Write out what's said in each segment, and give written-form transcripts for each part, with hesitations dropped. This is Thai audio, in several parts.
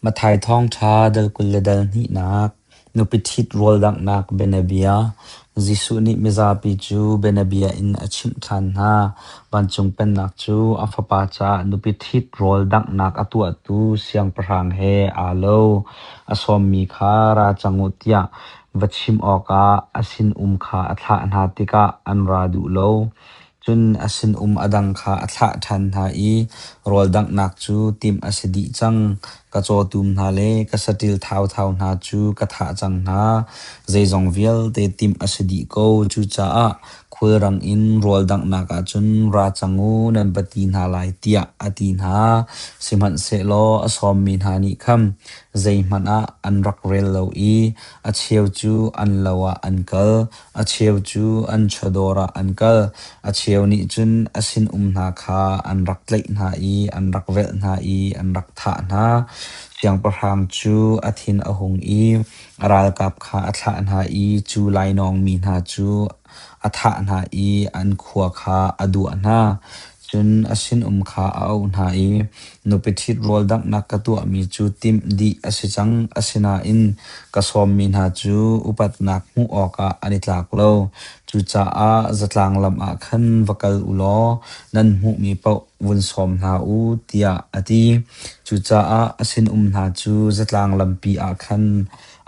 มาถ่ายท้องชาดัลกุลดัลนี่นักนุปิทิตรอลดักนักเบนเบียจิสุนิมิซาปิจูเบนเบียอินอชิมทันฮาบันจงเป็นนักจูอัฟปาจานุปิทิตรอลดักนักอตัวตูเสียงพรางเฮอาโลอสอมมีขาราจังุตยาวัชิมออกาอสินขาอัฐานาติกาอันราดูโลจุนอสินอดังขาอัฐาทันหาอีรอลดักนักจูติมอสิดีจังกะโจตุมนาเลกะสติลเท้านาจูกะทะจังนาเจจงเวลเตติมอสิดีโกจูจ้าคุยรังอินรอลดักนักอาจุนราจังูนันปตีนาลายเตียอตีนาสิมันเซโลอสอมมินหานิคัมเจมันอาอันรักเรลโลอีอาเชียวจูอันลาวาอันเกลอาเชียวจูอันชดอราอันเกลอาเชียวนิจุนอสินนาคาอันรักเล็กนาอีอันรักเวลนาอีอันรักทะนาเสียงประหางจูอาทินอหงอีอราลกับขาอัฐานาอีจูไลนองมีนาจูอัฐานาอีอันขัวขาอดูนาจุนอสินขาเอานาอีนุปิทิตรอลดักนักกตัวมีจูติมดีอสิจังอสินาอินกสอมมีนาจูอุปัตนักมุออกาอนิตลากโลจูจ้าอาจัตลางลำอาขันวกลอุโลนันมุมีเปาวุนสอมนาอูเตียอดีจูจ้าอาอสินนาจูจัตลางลำปีอาขัน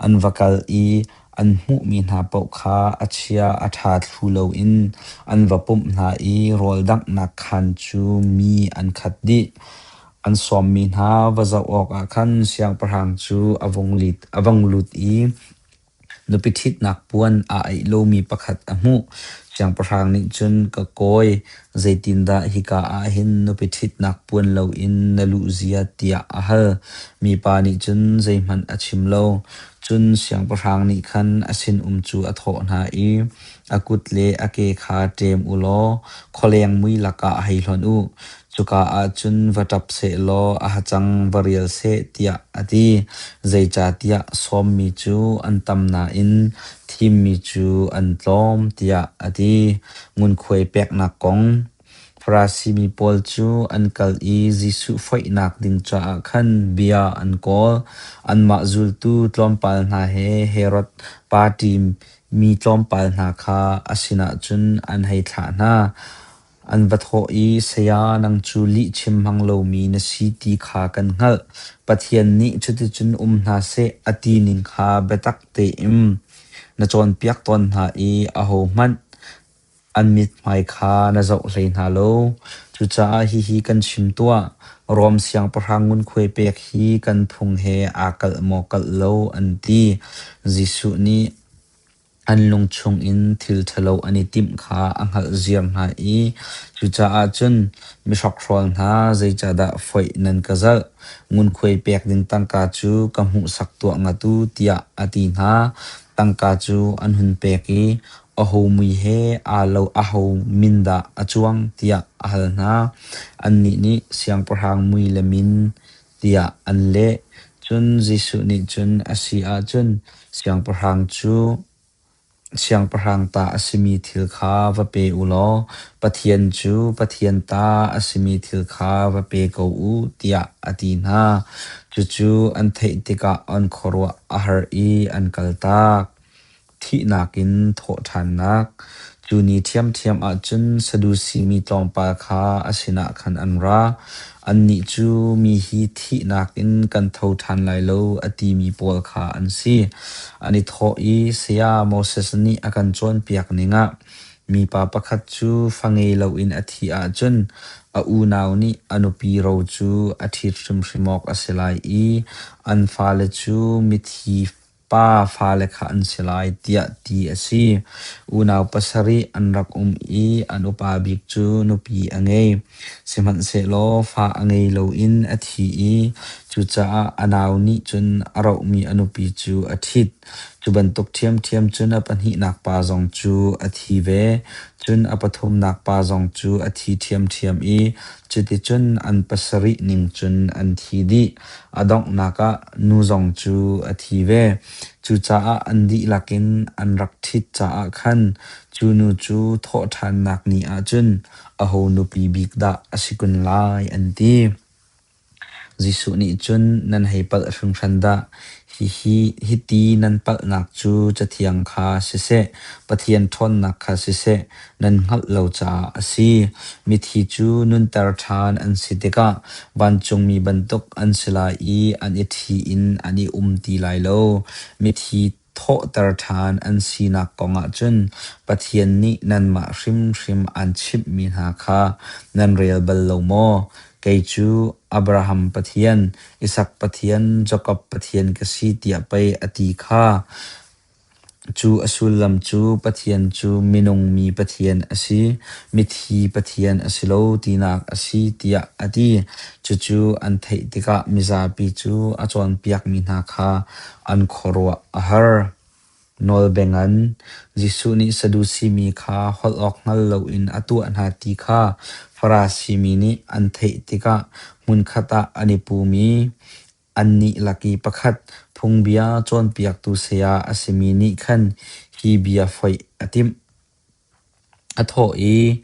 อันวกลอีอันมุมีนาเปาขาอัชยาอัฐาทูโลอินอันวปุมนาอีรอลดักนักขันจูมีอันขัดดิอันสอมมีนาวจะออกอาคันเสียงประหางจูอวงลุดอีนุปิทิตนักปวนอาไอโลมีประคัดอมุเสียงประหางนิจุนกะโกยใจตินดาฮิกาอาหินนุปิทิตนักปวนโลอินนลุเซียเตียอาเฮมีปานิจุนใจมันอชิมโลจุนเสียงประหางนิคันอสินจูอโถนาอีอากุตเลอเกคาเตมอุโลคอเลงมุยลากาไฮลอนอุจุกาอาจุนวัตับเซโลอาจังวริยลเซเตียอดีใจจาเตียสอมมีจูอันตำนาอินทิมมีจูอันตอมเตียอดีงุนควยเป็กนักกงฟราซิมีปอลจูอันกัลอีจิสุไฟนักดิงจ้าขันเบียอันกอลอันมาจุลตูตลอมปัลนาเฮรตปาติมมีตลอมปัลนาคาอสินาจุนอันให้ฐานาอันวัดโฮอีเสียนังจูลิชิมฮังโลมีนสีตีขากันเงลปะเทียนนี้จุดจุนนาเซอตีนิงขาเบตักเตอิมนจวนเปียกตอนหาอีอโหมันอันมิดไม่ขานาเจ้าเลยนาโลจุจ้าฮีกันชิมตัวรวมเสียงประหังงุนควยเปียกฮีกันพุงเฮอากลโมกลโลอันตีจิสุนีอันลงชงอินทิลทะโลอันนี้ติมขาอังหัลเจียมหาอีจุจ้าอาจุนมิชอกรอนหาใจจะดาไฟนันกะซัลงุนควยเปียกดินตังกาจูกำหูสักตัวงาตูเตียอตีนหาตังกาจูอันหุนเปียกีอโหมุยเฮอาโลอโหมินดาอจวงเตียอาหลนาอันนี้เสียงประหางมุยละมินเตียอันเละจุนจิสุนิจุนอาศิอาจุนเสียงประหางจูเสียงประหังตาอสิมีทิลขาวเปอุโลปะเทียนจูปะเทียนตาอสิมีทิลขาวเปกอูเตียอตีนาจูอันเทติกาอันครัวอาหารอีอันกัลตากที่นักินโถทันนักจูนีเทียมอาจุนสะดุสีมีตองปาคาอสินาคันอันราอันนี้จูมีฮีที่นักินกันโถทันไลโลอตีมีปอลคาอันซีอันนี้โถอีเสียโมเสสนี่อากันจวนเปียกนิงะมีปาปะคัดจูฟังเอโลอินอธิอาจุนอูนาวนี่อนุปีโรจูอธิชุมชิมอกอสิไลอีอันฟาเลจูมิทีป้าฟาเลขาอันสิไลเตียตีอซีอูนาวปัสรีอันรักอีอันอุปาบิกจูนุปีอังเอสิมันเซโลฟ้าอังเอโลอินอธิอีจูจ้าอนาวนี่จุนอเรามีอนุปีจูอาทิตจุบันตกเทียมจุนอปันหินักปาจงจูอาทิเวจุนอปฐมนักปาจงจูอาทิเทียมอีจุติจุนอันปัสรินิงจุนอันทีดีอดองนักนูจงจูอาทิเวจูจ้าอันดีลักินอันรักทิจ้าขันจูนูจูโททันนักนีอาจุนอโหนุปีบิกดาอสิกุนไลอันตี jisu ni chun nan hei pal rung randa hi ti nan pal nak chu chathiang kha sise pathian thon nak kha sise nan ngal lo cha asi mi thi chu nun tar than an sitika ban chung mi bantuk an sila I an ithi in ani ti lai lo mi thi tho tar than an sina konga chun pathian ni nan ma hrim an chip mi ha kha nan real bal lo mo kay chu Abraham pathian Isaac pathian Jacob pathian kasi tia pay ati kha chu asulam chu pathian chu minung mi pathian asi mithi pathian asilo tinak asi tia ati chu an thei tika miza pi chu achon piak mi na kha an khorwa ahar nol bengan jisu ni sadusi mi kha hol ok ngal lo in atu an ha ti kha farasi mi ni an thei tika mun khata ani pu mi anni laki pakhat phungbia chon piak tu seya asimi ni khan hi bia foi atim atho e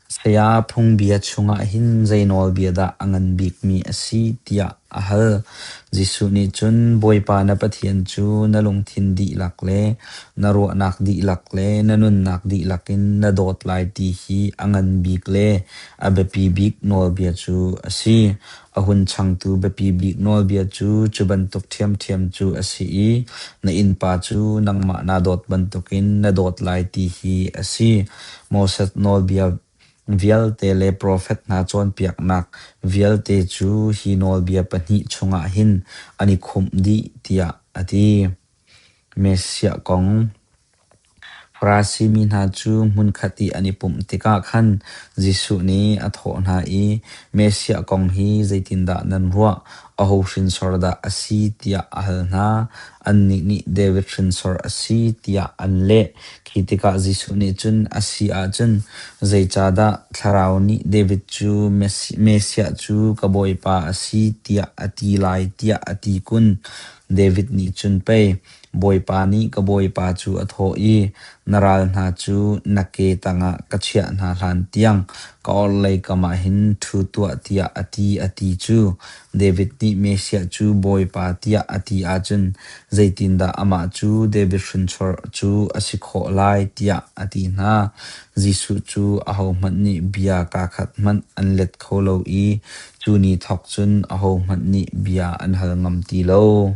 seya phungbia chunga hin zainol bia da angan bik mi asi tia ahal jisu ni chun boipa na pathian chu nalung thin di lakle naro nak di lakle nanun nak di lakin na dot lai ti hi angan bik le abepi bik nol bia chu asi ahun chang tu bepi bik nol bia chu chubantuk thiam chu asi na in pa chu nangma na dot bantukin na dot lai ti hi asi moset nol bia vial te le prophet na chon piak nak vial te chu hi nol bia pani chunga hin ani khum di tia ati mesia kong Frasi min ha chu mun khati ani pum tika khan jisu ni atho na I mesia kong hi zaitinda nan ruwa aho shin sorda asi tia ahal na anni ni David shin sor asi tia anle khitika jisu ni chun asi a chun zaichada tharau ni David chu mesia chu kaboi pa asi tia ati lai tia ati kun David ni chun pe boy pa ni ka boy pa chu atho I naral na chu nake tanga kachia na hlan tiang ka orlai kama hin thu tua tia ati chu David ni mesia chu boy pa tia ati achun zaitinda ama chu David shinchor chu asikho lai tia ati na jisu chu aho man ni bia ka khat man anlet kholo I chu ni thok chun aho man ni bia an hal ngam ti lo